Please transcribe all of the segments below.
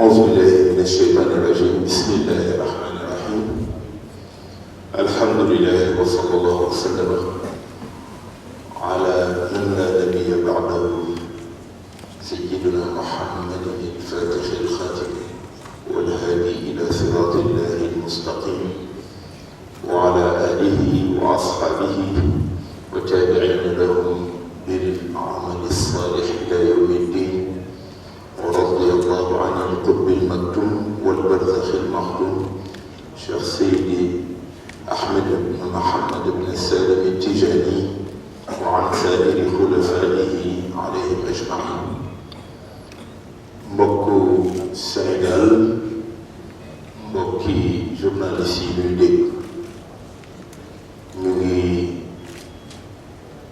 أعوذ بالله من الشيطان الرجيم بسم الله الرحمن الرحيم الحمد لله وصلى الله وسلم على من لا نبي بعده سيدنا محمد الفاتح الخاتم والهادي إلى صراط الله المستقيم وعلى آله وأصحابه وتابعين لهم بالعمل الصالح إلى يوم الدين ورضي الله عن القطب المكتوم والبرزخ المخدوم شيخ سيدي أحمد بن محمد بن سالم التجاني وعن سائر خلفائه عليهم أجمعين. mbokku Sénégal mbokki journaliste yi ñuy dégg ñu ngi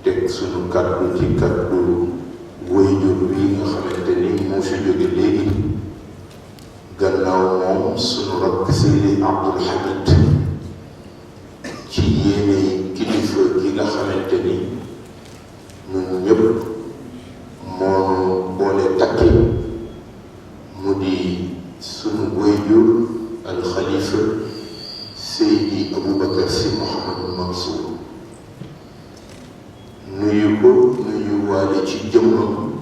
teg sunu kàddu ci kàddu waajur wi nga xamante ni moo fi jóge léegi gannaaw moom sunu rakk Seydi Abdul Hamid ci yéene kilifa gi nga xamante ni ñun ñëpp moo boole takki mu di sunu waajur alxalifa Seydi Aboubacar Sy Mouhamadou Mansour nuyu ko nuyu waale ci jëmmam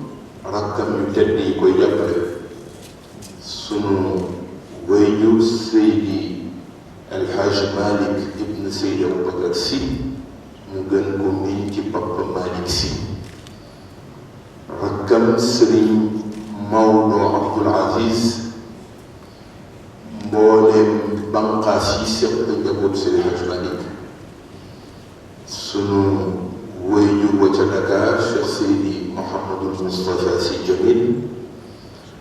rakkam yu tedd yi koy jàppale sunu waajur Seydi Alhaj Malick ibn Seydi Aboubacar Sy mu gën ko miin ci Papa Malick Sy rakkam Sëriñ Maodo Abdoul Aziz mbooleem banqaas yi seq njaboot Seydi Alhaj Malick sunu waajur wa ca Dakar Cheikh Seydi Mouhamadul Moustapha Sy Jamil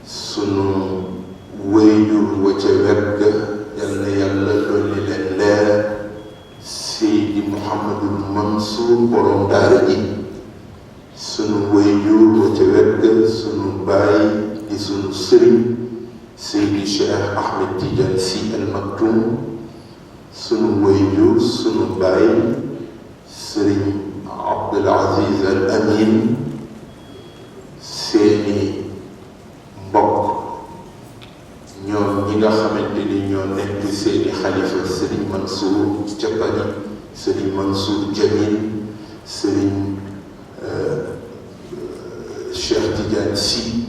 sunu waajur wa ca wet ga yal na yàlla dolli leen leer Seydi Mouhamadul Mansour borom daara ji sunu waajur wa ca wet ga sunu baay di sunu sëriñ Seydi Cheikh Ahmed Tidiane Sy Al Maktoum sunu waajur sunu baay sëriñ Abdul Aziz Al Amin seeni mbokk ñoom ñi nga xamante ni ñoo nekk seeni xalifa Sëriñ Mansour ca Paris Sëriñ Mansour Jamil Sëriñ Cheikh Tidiane Sy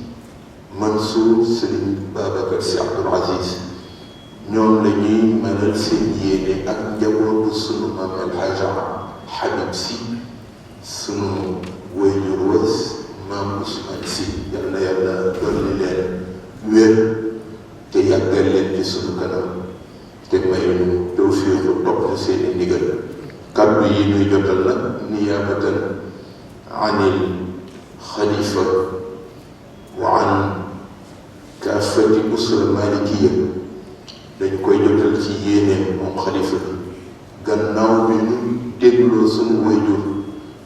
Mansour Sëriñ Babacar Sy Abdul Aziz ñoom la ñuy mënal seen yéene ak njabootu sunu maam El Hadj Habib Sy sunu waajur was maam Ousmane Sy yal na yàlla dolli leen wér te yàggal leen ci sunu kanam te may nu tawfiiqu topp seeni ndigal kàddu yi ñuy jotal nag niyaabatan anil xalifa wa an kaafati usra malikiya dañ koy jotal ci yéene moom xalifa bi gannaaw bi ñu dégloo sunu waajur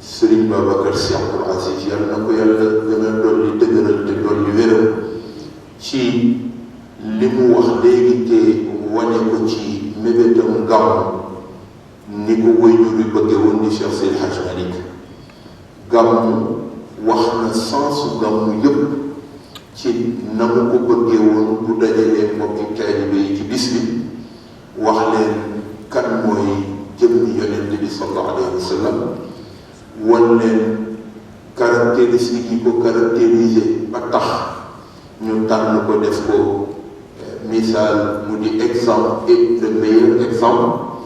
Sëriñ Babacar Sy Abdoul Aziz yàlla na ko yàlla gën a dolli dëgëral te dolli wéral ci li mu wax léegi te wane ko ci mébétam gàmm ni ko waajur bi bëggee woon di Cheikh Seydi Hadj Malick gàmm wax na sensu gàmm yëpp ci na mu ko bëggee woon bu dajalee mbokki taalibe yi ci bis bi wax leen kan mooy jëmmi yonent bi sallallahu alayhi wa sallam wan leen caractéristiques yi ko caractérisé ba tax ñu tànn ko def ko misaal mu di exemple et le meilleur exemple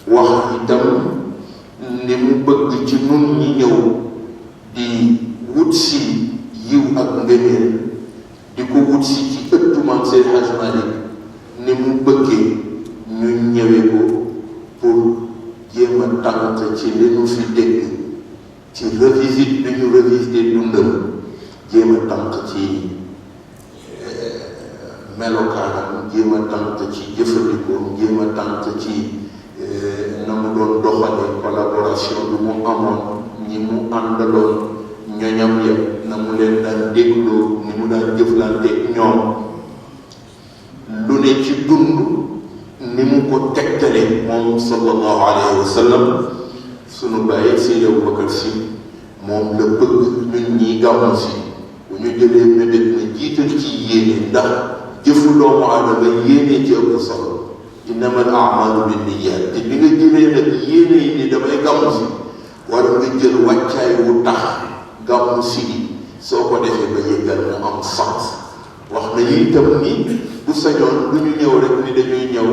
wax itam ni mu bëgg ci nun ñi ñëw di wut si yiw ak ngëneel di ko wut si ci ëttu Maam Seydi Hadj Malick ni mu bëggee ñu ñëwee ko pour jéem a tànk ci li ñu fi dégg ci revisite bi ñu revisité dundam jéem a tànk ci melokaanam jéem a tànk ci jëfandikoom jéem a tànk ci na mu doon doxale collaboration bi mu amoon ñi mu àndaloon ñoñam ya na mu leen daan dégloo ni mu daan jëflanteeg ñoom lu ne ci dund ni mu ko tegtale moom sallallahu alayhi wa sallam sunu bàyyi Seydi Aboubacar Sy moom la bëgg ñun ñii gàmmu si bu ñu jëlee mébét na jiital ci yéene ndax jëfu doomu aadama yéene ci ëpp solo innamal a'maalu binniyaat te bi nga jëlee nag yéene yi ni damay gàmmu si war nga jël wàccaay wu tax gàmmu si gi soo ko defee ba yëggal mu am sens wax nañu itam ni bu sañoon du ñu ñëw rek ni dañuy ñëw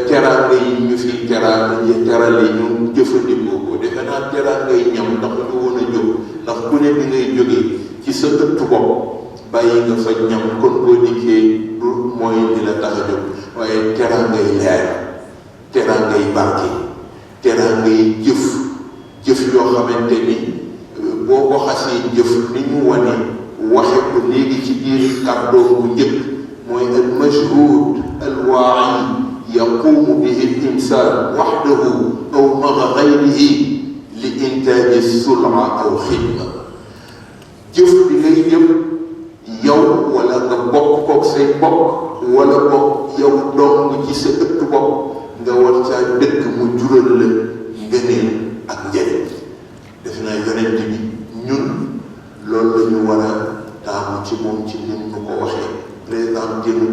teraanga yi ñu fi terale ñu jëfandikoo ko defe naa teraanga yi ñam ndax ñu woon a jóg ndax ku ne bi ngay jógee ci sa ëttu bopp bàyyi nga fa ñam kon boo dikkee du mooy di la tax a jóg waaye teraangay leer teraangay barke teraangay jëf yoo xamante ni boo ko xasee jëf ni ñu wane waxe ko léegi ci biir kàddoo bu njëkk mooy al majhud al waa'i yaqumu bihi al insan waxdahu aw ma'a gayrihi li intaaji sul'a aw xidma jëf bi ngay jëf yow wala nga bokk koog say bokk wala bokk yow dong ci sa ëtt bopp nga war caa dëkk mu jural la ngëneel ak njëriñ def naa yonent bi ñun loolu la ñu war a taamu ci moom ci nim nu ko waxee président jënu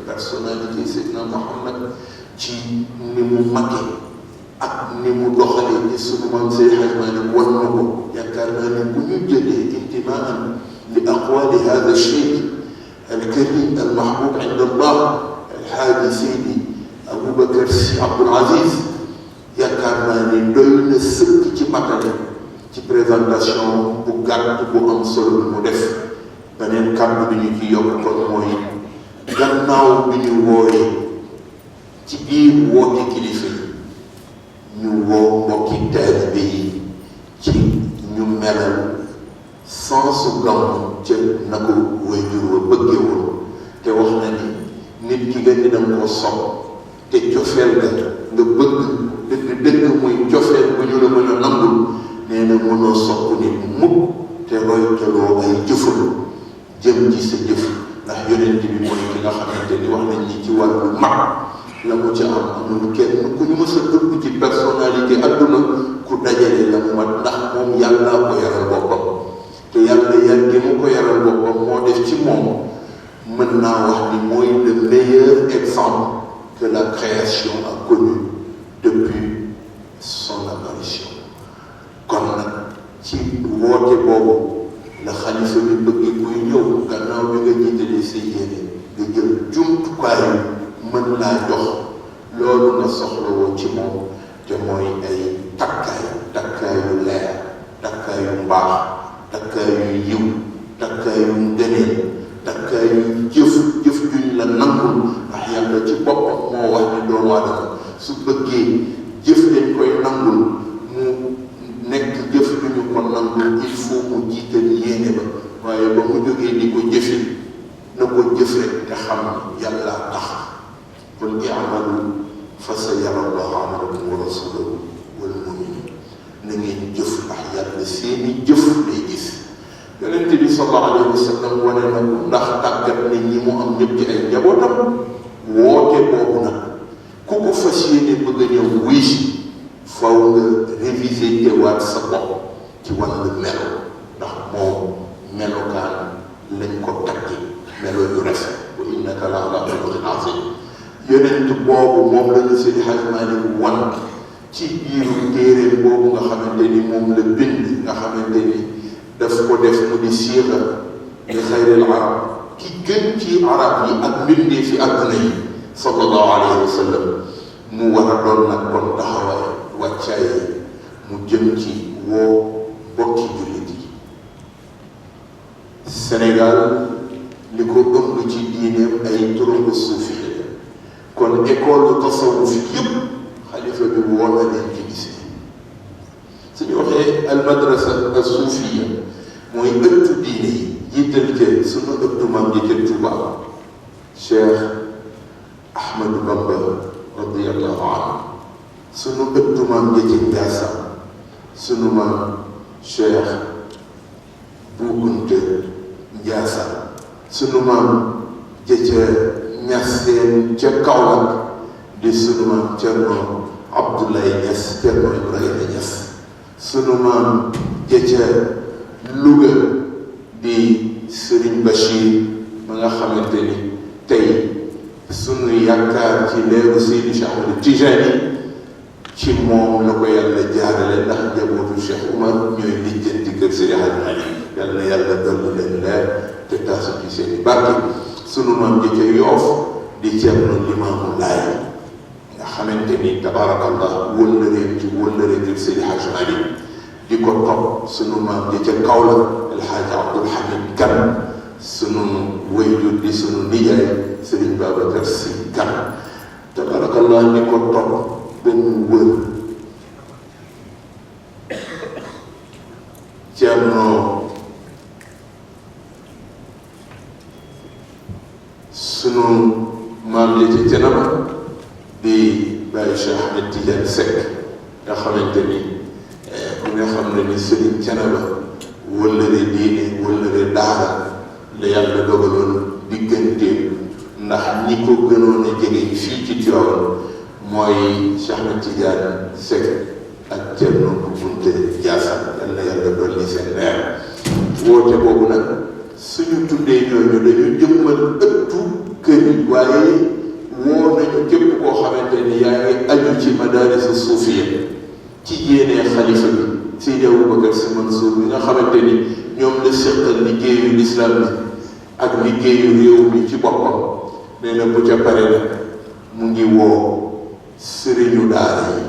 personnalité Seydina Muhammad ci ni mu magee ak ni mu doxalee ci sunu maam Seydi Hadji Malick wan na ko yaakaar naa ne bu ñu jëlee intimaan li aqwali hada cheikh alkarim almahbub inda allah alhaaji Seydi Aboubacar Sy Abdoul Aziz yaakaar naa ne doy na sëkk ci matale ci présentation bu gàtt bu am solo bi mu def beneen kàddu bi ñu ci yokk kon mooy gannaaw bi ñu wooyee ci biir woote kilifa yi ñu woo mbokki taalibe yi ci ñu melal sensu gàmmu ca na ko waajur wa bëggee woon te wax na ni nit ki nga ni danga ko sopp te cofeel nga bëgg dëgg muy cofeel bu ñu la mën a nangul nee na mënoo sopp nit mukk te roytaloo ay jëfal jëm ci sa jëf ndax yonent bi mooy ki nga xamante ni wax nañ ni ci wàllu mag la mu ci am amul kenn ku ñu mës a dugg ci personnalité adduna ku dajale la mu mat ndax moom yàllaa ko yaral boppam te yàlla yar gi mu ko yaral boppam moo def ci moom mën naa wax ni mooy le meilleur exemple que la création a connu depuis son apparition kon nag ci woote boobu la xalifa bi bëgg kuy ñëw gannaaw bi nga jiitalee sa yéene nga jël jumtukaayu mën laa jox loolu nga soxlawoo ci moom te mooy ay takkaayu leer takkaayu mbaax takkaayu yiw takkaayu ngëneel takkaayu jëf juñ la nangul ndax yàlla ci boppam moo wax ni doomu aadama su bëggee jëf dañ koy nangul mu nekk jëf du ñu ko nangul il faut mu jiital yéene ba waaye ba mu jógee di ko jëfin na ko jëf rek te xam ni yàlla tax qul i'malu fa sayara Allahu amalakum wa rasuluhu wal mu'minun na ngeen jëf ndax yàlla seeni jëf lay gis yonent bi sallallahu alayhi wa sallam wane na ndax tàggat na ñi mu am ñëpp ci ay njabootam woote boobu nag ku ko fas yéene bëgg a ñëw wuy si faw nga réviser teewaat sa bopp ci wàllu melo ndax moom melokaan lañ ko taggi melo yu rafet wa innaka la ala xuluqin azim yonent boobu moom la ñu Seydi Hadji Malick wan ci biiru téere boobu nga xamante ni moom la bind nga xamante ni daf ko def mu di siira li xayril arab ki gën ci arab yi ak mbindee fi àdduna yi sallallahu alayhi wa sallam mu war a doon nag kon taxawaay wàccaay mu jëm ci woo bokki jullit yi Sénégal li ko ëmb ci diineem ay turuqu suufi kon école tasawuf yëpp xalifa bi woo na leen ci gis suñu waxee almadrasa as-suufiya mooy ëttu diine yi jiital ca sunu ëttu maam ji ca Tuubaa Cheikh Ahmadou Bamba radiyallahu anhu sunu ëttu maam ji ca Njaasaan sunu maam Cheikh Bou Kounta Njaasaan sunu maam ja ca Ñaseen ca Kaolack di sunu maam Cerno Abdoulaye Niass Cerno Ibrahima Niass sunu maam ja ca Louga di Serigne Bachir ma nga xamante ni tey sunu yaakaar ci leeru Seydi Cheikh Ahmed Tijani ci moom la ko yàlla jaarale ndax njabootu Cheikh Oumar ñooy lijjanti kër Seydi Hadji Malick yàlla na yàlla dolli leen leer te taasu ci seen i barke. sunu maam ji ca Yoof di Ceerno Limaamu Laay nga xamante ni tabaarakallah wëllëree ci wëllëree kër Seydi Hadji Malick di ko topp sunu maam ji ca Kaolack El Hadj Abdoul Hamid Kane sunu wayjur di sunu nijaay Serigne Babacar Sy Kane tabaarakallah di ko topp ba mu wër Ceerno sunu maam li ci Thiénaba di Baye Cheikh Ahmed Tidiane Seck nga xamante ni bi nga xam ne ni Serigne Thiénaba wëllëre diine wëllëre daara la yàlla dogaloon digganteem ndax ñi ko gënoon a jege fii ci Tivaouane mooy Cheikh Ahmed Tidiane Seck ak Thierno Kounta Ndiassane yal na yàlla dolli seen leer woote boobu nag suñu tuddee ñooñu dañu jëmmal ëttu kër yi waaye woo nañu képp koo xamante ni yaa ngi aju ci madaarisa suufiya ci yéenee xalifa bi Seydi Aboubacar Sy Mansour bi nga xamante ni ñoom la seqal liggéeyu lislaam bi ak liggéeyu réew mi ci boppam nee na bu ca pare nag mu ngi woo sëriñu daara yi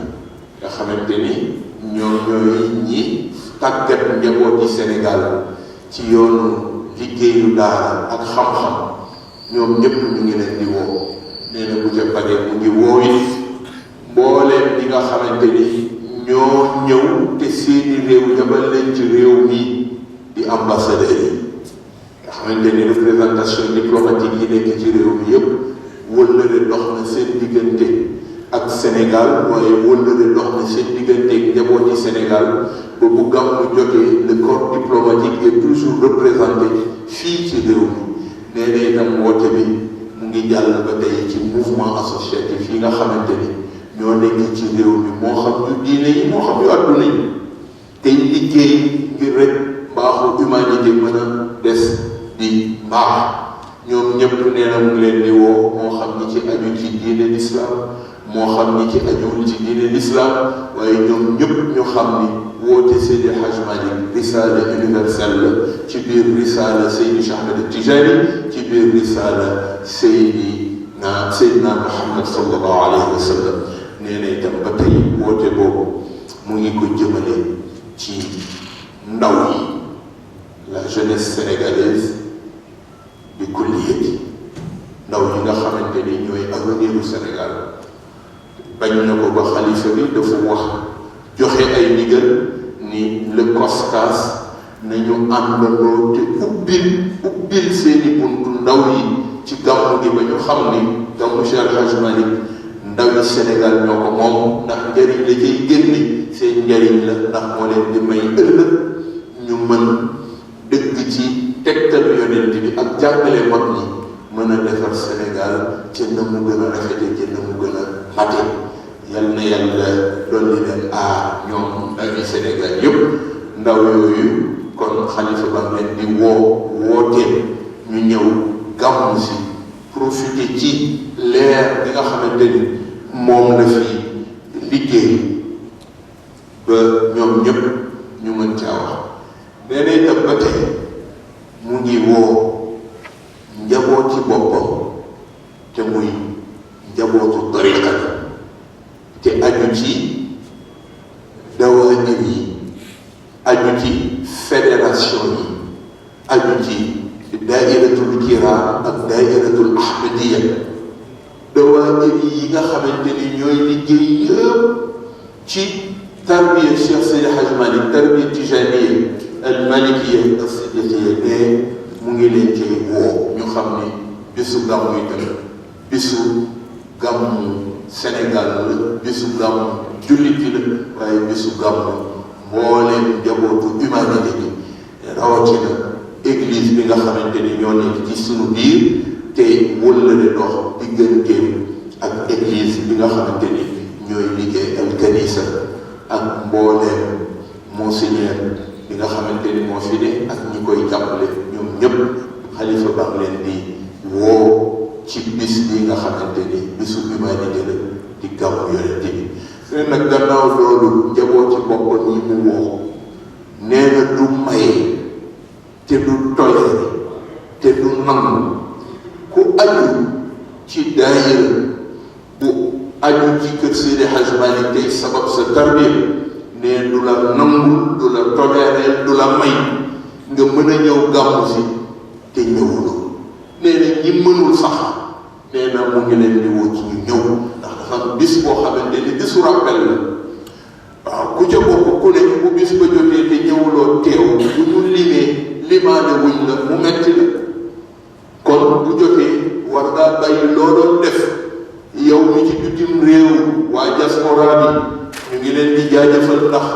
nga xamante ni ñoom ñooy ñi tàggat njabooti Sénégal ci yoonu liggéeyu daara ak xam-xam ñoom ñëpp ñu ngi leen di woo nee na bu ca pare mu ngi woo it mbooleem ñi nga xamante ni ñoo ñëw te seeni réew yabal leen ci réew mi di ambassadeurs yi nga xamante ni représentation diplomatique yi nekk ci réew mi yëpp wëllëre dox na seen diggante ak Sénégal waaye wëllëre dox na seen diggante ak njabooti Sénégal ba bu gàmmu jotee le corps diplomatique est toujours représenté fii ci réew mi nee na itam woote bi mu ngi jàll ba tey ci mouvement associatif yi nga xamante ni ñoo nekk ci réew mi moo xam yu diine yi moo xam yu adduna yi tey liggéey ngir rek mbaaxu humanité mën a des di mbaax ñoom ñëpp nee na mu ngi leen di woo moo xam ñi ci aju ci diine l'islam moo xam ñi ci ajuwul ci diine l'islam waaye ñoom ñëpp ñu xam ni woote Seydi Hadji Malick risaala universelle la ci biir risaala Seydi Cheikh Ahmed Tijani ci biir risaala Seydina Muhammad sallallahu alayhi wa sallam nee na itam ba tey woote boobu mu ngi ko jëmale ci ndaw yi la jeunesse sénégalaise bi kulliyati ndaw yi nga xamante ni ñooy avenir u Sénégal bañ na ko ba xalifa bi dafa wax joxe ay ndigal ni le COSCAS nañu àndandoo te ubbil seeni buntu ndaw yi ci gàmmu gi ba ñu xam ni gàmmu Cheikh El Hadji Malick ndaw yi Sénégal ñoo ko moom ndax njëriñ la cay génne seen njëriñ la ndax moo leen di may ëllëg ñu mën dëgg ci tegtalu yonent bi ak jàngale mag ñi mën a defar Sénégal ci na mu gën a rafete ci na mu gën a mate yal na yàlla dolli leen aar ñoom ndaw yi Sénégal yëpp ndaw yooyu kon xalifa ba leen di wootee ñu ñëw gàmmu si profité ci leer bi nga xamante ni moom la fi liggéey ba ñoom ñëpp ñu mën caa wax nee na itam ba tey mu ngi woo njabooti boppam te muy njabootu tariqa te aju ci dawaayir yi aju ci fédération yi aju ci daairatul kiram ak daairatul ahmadiya dawaayir yi nga xamante ni ñooy liggéey yëpp ci tarbiya Cheikh Seydi Hadji Malick tarbiya tijaniya al malikiya ak sidiqiya ne mu ngi leen cay woo ñu xam ni bisu gàmmu itam bisu gàmmu Sénégal la bisu gàmmu jullit yi la waaye bisu gàmmu mbooleem njabootu humanité bi rawatina église bi nga xamante ni ñoo nekk ci sunu biir te wëllëre dox digganteem ak église bi nga xamante ni ñooy liggéey al kanisa ak mbooleem monseigneur bi nga xamante ni moo fi ne ak ñi koy jàppale ñoom ñëpp xalifa ba leen di woo ci bis bi nga xamante ni bisu humanité la di gàmmu yonente bi nee nag gannaaw loolu njabooti boppam yi mu woo nee na du maye te du toléré te du nangu ku aju ci daayira bu aju ci kër Seydi Hadj Malick tey sabab sa tarbiya ne du la nangu du la toléré du la may nga mën a ñëw gàmmu si te ñëwuloo nee na ñi mënul sax nee na mu ngi leen di woo ci ñu ñëw ndax dafa am bis boo xamante ni bisu rappel la waaw ku ca bokk ku ne bu bis ba jotee te ñëwuloo teew bu ñu limaane wuñ la mu metti la kon bu jotee war ngaa bàyyi loo doon def yow mi ci bitim réew waa diaspora bi ñu ngi leen di jaajëfal ndax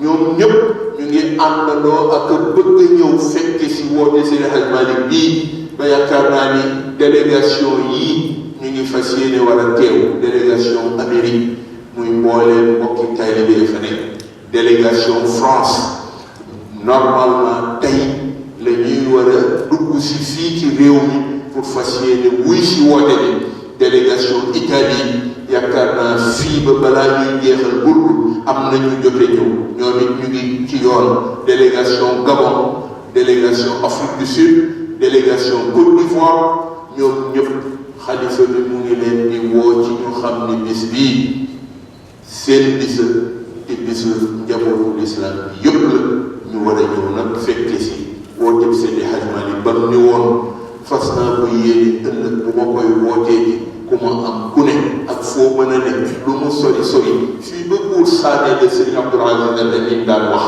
ñoom ñëpp ñu ngi àndandoo ak bëgg a ñëw fekke si woote Seydi Hadj Malick bii ba yaakaar naa ni délégation yii ñu ngi fas yéene war a teew délégation Amérique muy mbooleem mbokki taalibe yi fa nekk délégation France normalement tey la ñuy war a dugg si fii ci réew mi pour fas yéene wuy si woote bi délégation Italie yaakaar naa fii ba balaa ñuy jeexal burdu am na ñu jote ñëw ñoom it ñu ngi ci yoon délégation Gabon délégation Afrique du Sud délégation Côte d'Ivoire ñoom ñëpp xalifa bi mu ngi leen di woo ci ñu xam ni bis bii seen bisa te bisu njabootu lislaam bi yëpp la ñu war a ñëw nag fekke si wooteeb Seydi Hadj Malick ba mu ni woon fas naa ko yéene ëllëg bu ma koy wootee ji ku ma am ku ne ak foo mën a ne lu mu sori sori fii ba Buur Saane de Sëriñ Abdul Aziz Al daan wax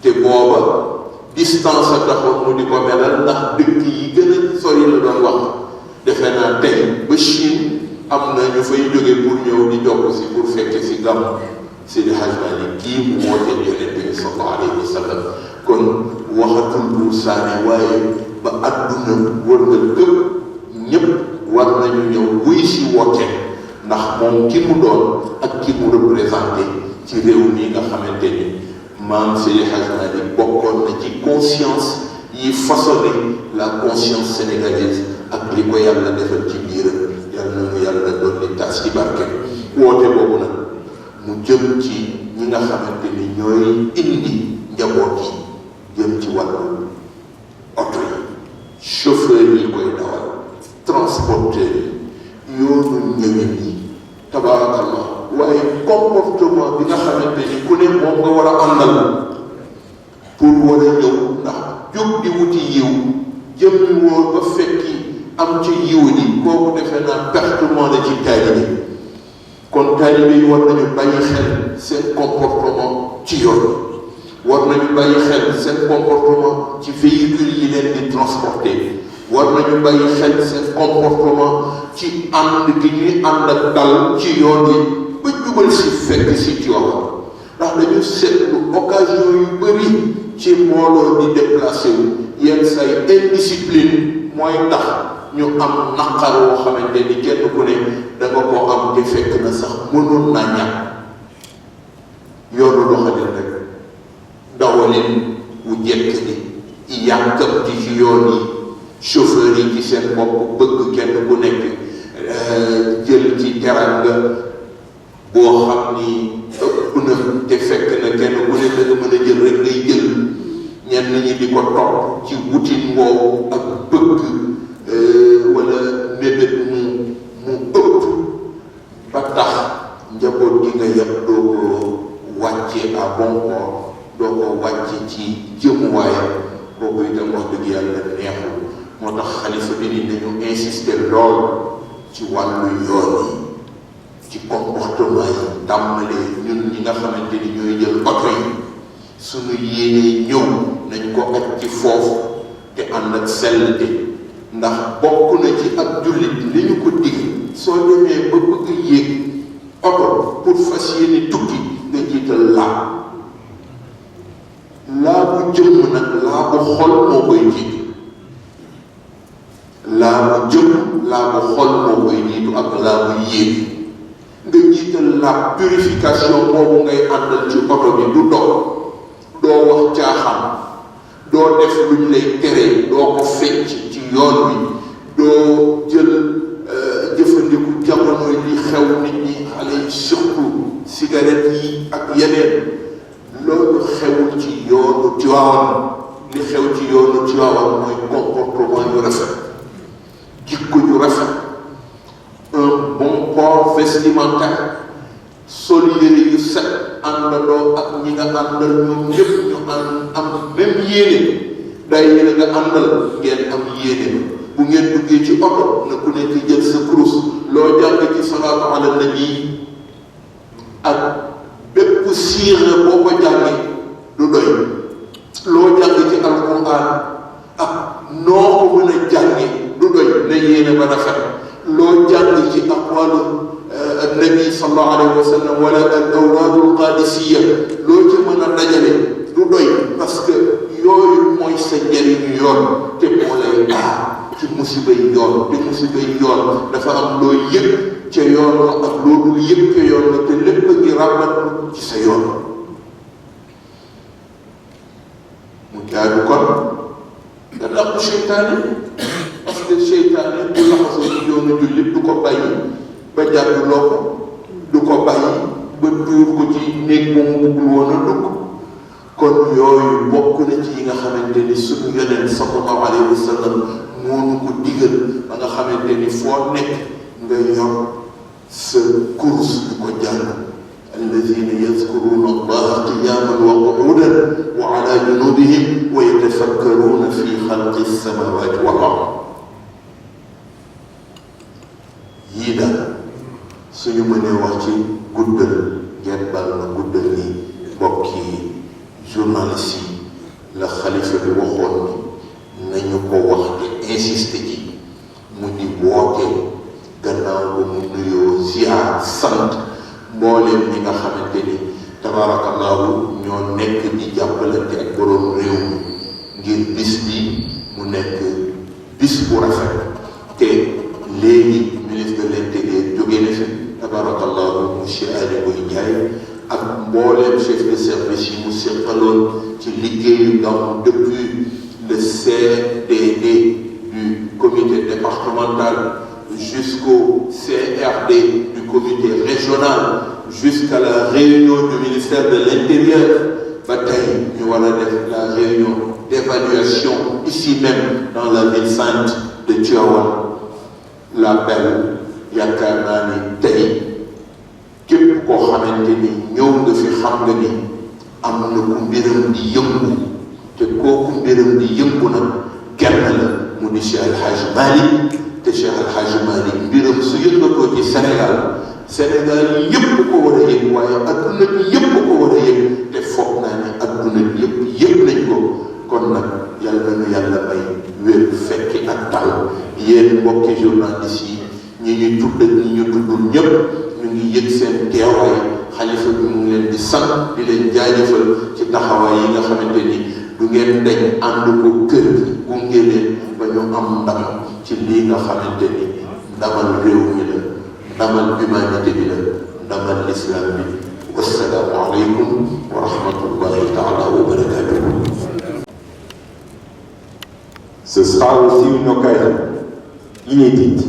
te booba distance a taxoon mu di ko melal ndax dëkk yi gën a sori la doon wax defe naa tey ba Chine am na ñu fay jóge pour ñëw di jokk si pour fekke si gàmm Seydi Hadj Malick kii mu wootee yonent bi sallallahu alayhi wa sallam kon waxatul Buur Saane waaye ba àdduna wër nga këpp ñëpp war nañu ñëw wuy si woote ndax moom ki mu doon ak ki mu représenté ci réew mi nga xamante ni maam Seydi Hadj Malick bokkoon na ci conscience yi façonné la conscience sénégalaise ak li ko yàlla defal ci biir yàlla na yàlla doon ni tas ci barke woote boobu nag mu jëm ci ñi nga xamante ni ñooy indi njaboot yi jëm ci wàllu oto yi chauffeur yi koy dawal transporteur yi yoonu ñëwin yi tabaarakallah waaye comportement bi nga xamante ni ku ne moom nga war a àndal pour war a ñëw ndax jóg di wuti yiw jëm woo ba fekki am ci yiw ji kooku defe naa pertement la ci taalibe kon taalibe yi war nañu bàyyi xel seen comportement ci yoon war nañu bàyyi xel seen comportement ci véhicule yi leen di transporter war nañu bàyyi xel seen comportement ci ànd gi ñuy ànd ak dal ci yoon yi ba jubal si fekk si ci wax ndax dañu seetlu occasion yu bëri ci mbooloo di déplacé wu yenn say indiscipline mooy tax ñu am naqar woo xamante ni kenn ku ne da nga koo am te fekk na sax mënoon naa ñàkk yoonu doxalin rek dawalin wu jekk ni yàkkamti ci yoon yi chauffeur yi ci seen bopp bëgg kenn ku nekk jël ci teranga boo xam ni ëpp na te fekk na kenn ku ne da nga mën a jël rek ngay jël ñenn ñi di ko topp ci wutin woowu ak bëgg wala mébét mu ëpp ba tax njaboot gi nga yëpp doo ko wàcce à bon port doo ko wàcce ci jëmuwaayam boobu itam wax dëgg yàlla neexul moo tax xalifa bi ni dañu insister lool ci wàllu yoon yi ci comportement yi tàmmale ñun ñi nga xamante ni ñooy jël oto yi suñu yéenee ñëw nañ ko ak ci foofu te ànd ak sellte ndax bokk na ci ak jullit li ñu ko dig soo demee ba bëgg yéeg oto pour fas yéene tukki nga jiital laa bu jëmm nag laa bu xol moo koy jiitu laa bu jëmm laa bu xol moo koy jiitu ak laa bu yéeg nga jiital la purification boobu ngay àndal ci oto bi du dox doo wax caaxaan doo def luñ lay tere doo ko fecc ci yoon wi doo jël jëfandiku jamono li xew nit ñi xale yi surtout cigarette yi ak yeneen loolu xewul ci yoonu Tiwaawan li xew ci yoonu Tiwaawan mooy comportement yu rafet jikko yu rafet un bon port vestimentaire sol yére yu set àndandoo ak ñi nga àndal ñoom ñëpp ñu am même yéene day yéene nga àndal ngeen am yéene bu ngeen duggee ci oto na ku nekk jël sa kurus loo jàng ci salaatu ala nabi ak bépp siira boo ko jàngee du doy loo jàng ci alquran ak noo ko mën a jàngee du doy na yéene ba rafet loo jàng ci aqwalu nabi sallallahu alayhi wa sallam wala al awraadul qaadisiya loo ci mën a dajale du doy parce que yooyu mooy sa njëriñu yoon te moo lay aar ci musiba yi yoon te musiba yi yoon dafa am loo yëg ca yoon la ak loo dul yëg ca yoon la te lépp a ngi ràbbat ci sa yoon mu jaadu kon nga dàq seytaane parce que seytaane bu laxasoo ci yoonu jullit du ko bàyyi ba jàdd loo ko du ko bàyyi ba tuur ko ci néeg moom buggul woon a dugg kon yooyu bokk na ci yi nga xamante ni suñu yonent sallallahu alayhi wa sallam moo nu ko digal ba nga xamante ni foo nekk nga yor sa kurus di ko jàng alladina yazkuruna allaha qiyaman wa qu'udan wa ala junubihim wa yatafakkaruna fi xalqi samawati wal ard yii daal suñu mënee wax ci guddal ngeen bal na guddal ni mbokki journaliste yi la xalifa bi waxoon ni nañu ko wax te insisté ci mu di woote gannaaw ba mu nuyoo ziar sant mbooleem ñi nga xamante ni tabarakallahu ñoo nekk di jàppalante ak borom réew mi ngir bis bi mu nekk bis bu rafet te léegi ministre de l'intérieur jóge na fi tabarakallahu monsieur Ali Boy Ndiaye ak mbooleem chef de service yi mu seqaloon ci liggéeyu gàmmu depuis le CDD du comité départemental jusqu'au CRD du comité régional jusqu'à la réunion du ministère de l'Intérieur ba tey ñu war a def la réunion d'évaluation ici même dans la ville sainte de Tivaouane la belle yaakaar naa ni tey képp koo xamante ni ñëw nga fi xam nga ni am na ku mbiram di yëngu te kooku mbiram di yëngu nag kenn la mu di Cheikh El Hadj Malick te Cheikh El Hadj Malick mbiram su yëngatoo ci Sénégal yëpp ko war a yëg waaye adduna bi yëpp ko war a yëg te foog naa ne adduna bi yëpp yëg nañ ko kon nag yàlla na yàlla may wér fekki ak tal yéen mbokki journalistes yi ñi ñu tudd ak ñi ñu tuddul ñëpp ñu ngi yëg seen teewaay xalifa bi mu ngi leen di sant di leen jaajëfal ci taxawaay yi nga xamante ni du ngeen dañ ànd ko kër gi gunge leen ba ñu am ndam ci lii nga xamante ni ndamal réew mi la ndamal humanité bi la ndamal l'islam bi wassalaamu aleykum wa rahmatullahi taala wa barakatuhu. Ce sera aussi une occasion inédite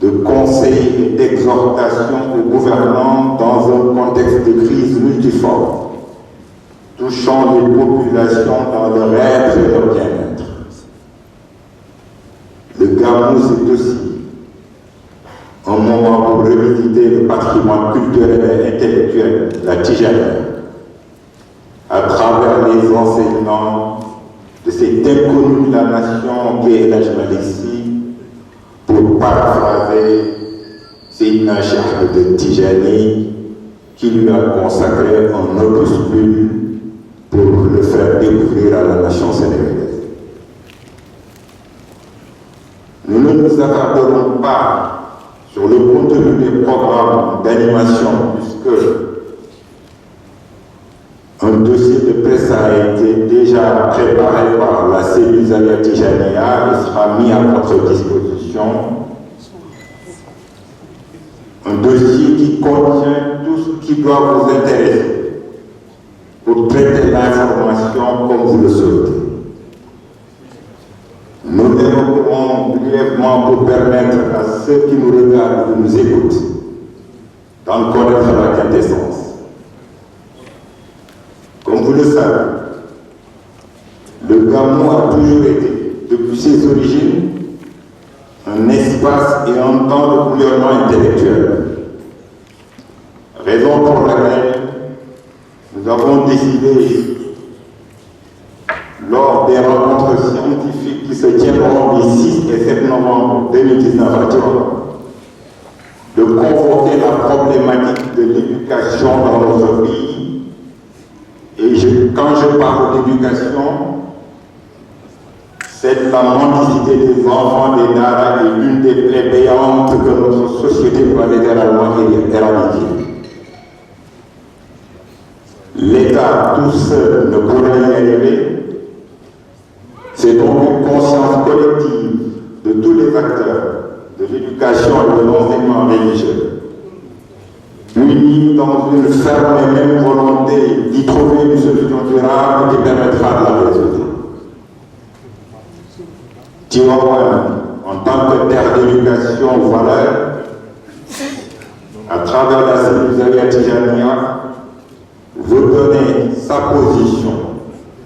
de conseil et d'exhortation aux gouvernants dans un contexte de crise multiforme, touchant les populations dans leur être et leur bien-être. Le Gamou, c'est aussi un moment pour revisiter le patrimoine culturel et intellectuel, la Tijaniya, à travers les enseignements de cet inconnu de la nation qu'est El Hadj Malick Sy, pour paraphraser Seydina Cheikh Ahmed Tijani, qui lui a consacré un opuscule pour le faire découvrir à la nation sénégalaise. Nous ne nous attarderons pas sur le contenu des programmes d'animation, puisque un dossier de presse a été déjà préparé par la cellule Zawiya Tijaniya et sera mis à votre disposition. Un dossier qui contient tout ce qui doit vous intéresser pour traiter l'information comme vous le souhaitez. Nous évoquerons brièvement pour permettre à ceux qui nous regardent et nous écoutent d'en connaître la quintessence. Comme vous le savez, le Gamou a toujours été, depuis ses origines, un espace et un temps de bouillonnement intellectuel. Raison pour laquelle nous avons décidé, lors des rencontres scientifiques qui se tiendront les 6 et 7 novembre 2019 à Tivaouane, de convoquer la problématique de l'éducation dans notre pays. Et quand je parle d'éducation, c'est la mendicité des enfants des Dara et l'une des plaies béantes que notre société doit littéralement éradiquer. L'État tout seul ne pourrait y arriver. C'est donc une conscience collective de tous les acteurs de l'éducation et de l'enseignement religieux, unis dans une ferme et même volonté d'y trouver une solution durable qui permettra de la résoudre. Tivaouane, en tant que terre d'éducation aux valeurs, à travers la Cellule Tijania, veut donner sa position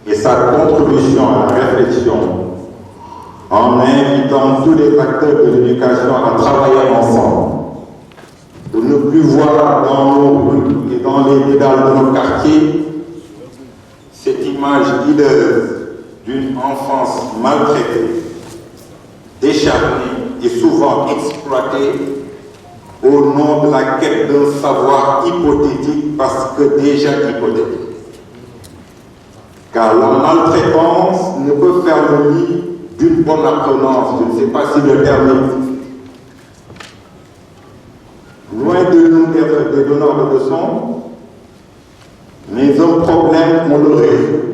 et sa contribution à la réflexion en invitant tous les acteurs de l'éducation à travailler ensemble, de ne plus voir dans nos rues et dans les dédales de nos quartiers cette image hideuse d'une enfance maltraitée, décharnée et souvent exploitée au nom de la quête d'un savoir hypothétique parce que déjà hypothétique. Car la maltraitance ne peut faire le lit d'une bonne apprenance, je ne sais pas si le terme est. Loin de nous d'être des donneurs de leçons, mais un problème, on le résout.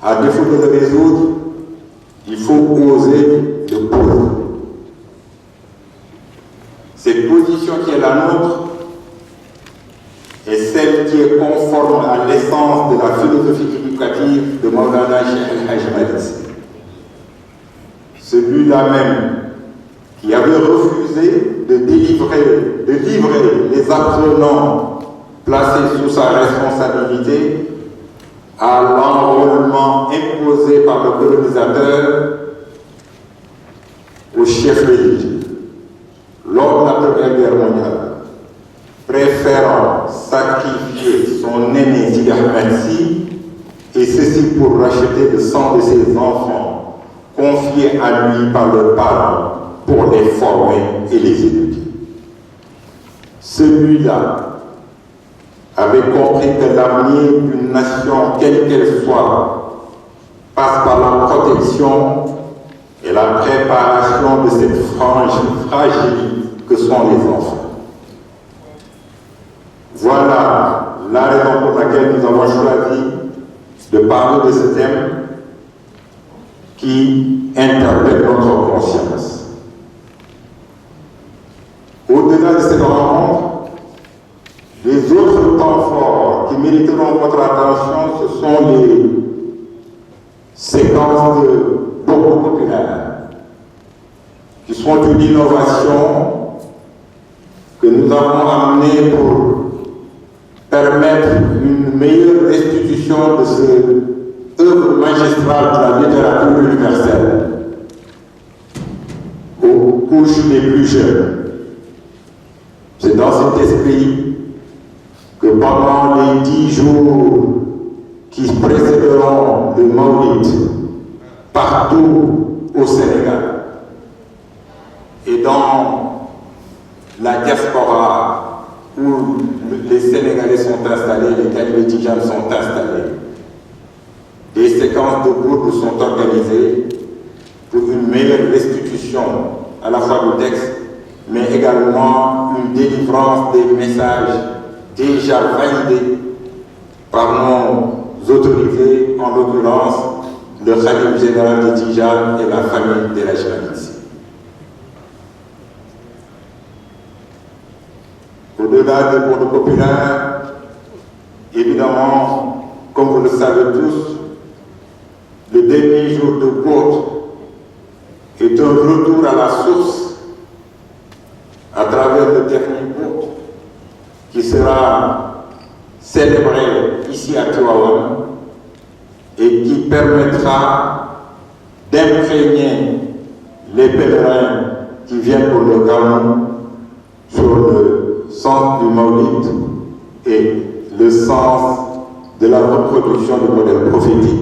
À défaut de le résoudre, il faut oser le poser. Cette position qui est la nôtre est celle qui est conforme à l'essence de la philosophie éducative de Maulana Cheikh El Hadj Malick Sy. Celui-là même qui avait refusé de livrer les apprenants placés sous sa responsabilité à l'enrôlement imposé par le colonisateur au chef religieux lors de la Première Guerre mondiale, préférant sacrifier son aîné Sidi Ahmed Sy, et ceci pour racheter le sang de ses enfants, confiés à lui par le parent pour les former et les éduquer. Celui-là avait compris que l'avenir d'une nation, quelle qu'elle soit, passe par la protection et la préparation de cette frange fragile que sont les enfants. Voilà la raison pour laquelle nous avons choisi de parler de ce thème qui interpelle notre conscience. Au-delà de cette rencontre, les autres temps forts qui mériteront votre attention, ce sont les séquences de beaucoup populaires, qui sont une innovation que nous avons amenée pour permettre une meilleure restitution de cette œuvre magistrale de la littérature universelle aux couches les plus jeunes. C'est dans cet esprit que pendant les 10 jours qui précéderont le Maulid, partout au Sénégal et dans la diaspora où les Sénégalais sont installés, les talibés tijanes sont installés, des séquences de groupes sont organisées pour une meilleure restitution à la fois du texte, mais également une délivrance des messages déjà validés par nos autorités, en l'occurrence le Khalif général de Tijane et la famille de la Malick. Au-delà des cours populaires, évidemment, comme vous le savez tous, le dernier jour de Côte est un retour à la source à travers le dernier mot qui sera célébré ici à Tivaouane et qui permettra d'imprégner les pèlerins qui viennent pour le Gamou sur le sens du Maulid et le sens de la reproduction du modèle prophétique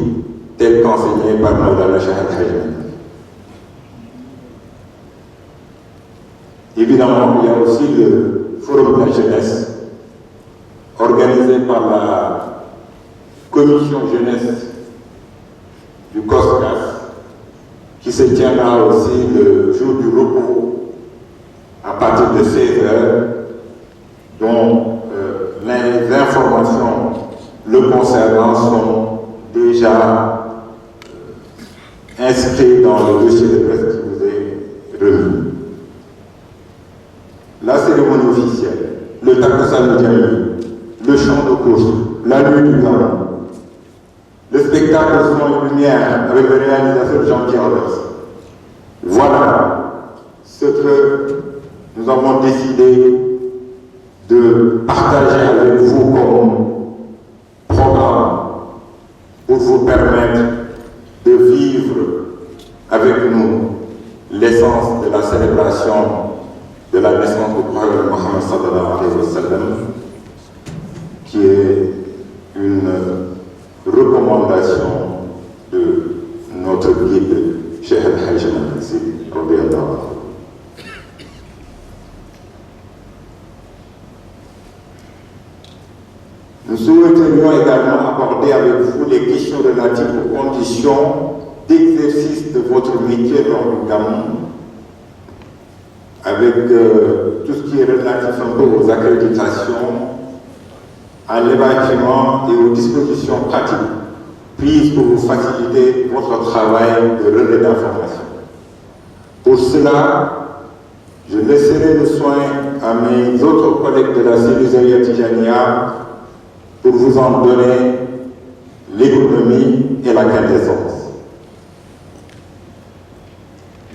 tel qu'enseigné par Maulana Cheikh Al Hadj. Évidemment, il y a aussi le Forum de la jeunesse organisé par la commission jeunesse du COSCAS qui se tiendra aussi le jour du repos à partir de 16h, dont les informations le concernant sont déjà inscrites dans le dossier de presse qui vous est remis. La cérémonie officielle, le Takussan Djamil, le chant de course, la nuit du Gamou, le spectacle son et lumière avec le réalisateur Jean-Pierre Roberts. Voilà ce que nous avons décidé de partager avec vous comme programme pour vous permettre de vivre avec nous l'essence de la célébration de la naissance du prophète Mohammed sallallahu alayhi wa sallam, qui est une recommandation de notre guide Cheikh Al Hadj radiyallahu anhu. Nous souhaiterions également aborder avec vous les questions relatives aux conditions d'exercice de votre métier lors du Gamou, avec tout ce qui est relatif un peu aux accréditations, à l'évacuement et aux dispositions pratiques prises pour vous faciliter votre travail de relais d'information. Pour cela, je laisserai le soin à mes autres collègues de la cellule Zawiya Tijaniya pour vous en donner l'économie et la quintessence.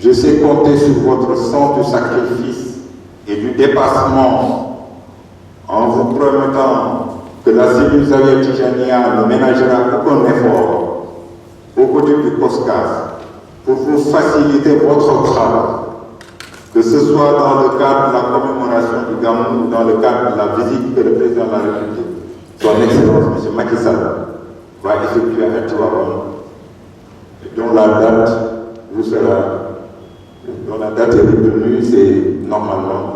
Je sais compter sur votre sens du sacrifice et du dépassement en vous promettant que la cellule Zawiya Tijaniya ne ménagera aucun effort aux côtés du COSCAS pour vous faciliter votre travail, que ce soit dans le cadre de la commémoration du Gamou ou dans le cadre de la visite que le président de la République, son Excellence M. Macky Sall, va effectuer à Tivaouane, dont la date est retenue, c'est normalement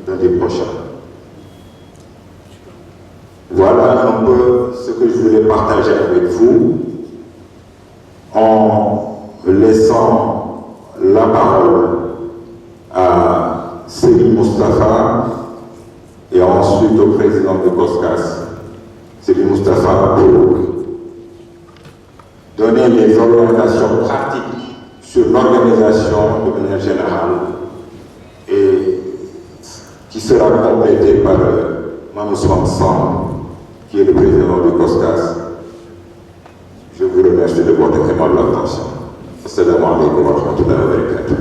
lundi prochain. Voilà un peu ce que je voulais partager avec vous, en laissant la parole à Serigne Moustapha et ensuite au président de COSCAS, Serigne Moustapha, pour donner les orientations pratiques sur l'organisation de manière générale et qui sera complétée par Mme Swanson, qui est le président du COSCAS. Je vous remercie de votre aimable attention. Assalamu alaikum wa rahmatullahi wa barakatuh.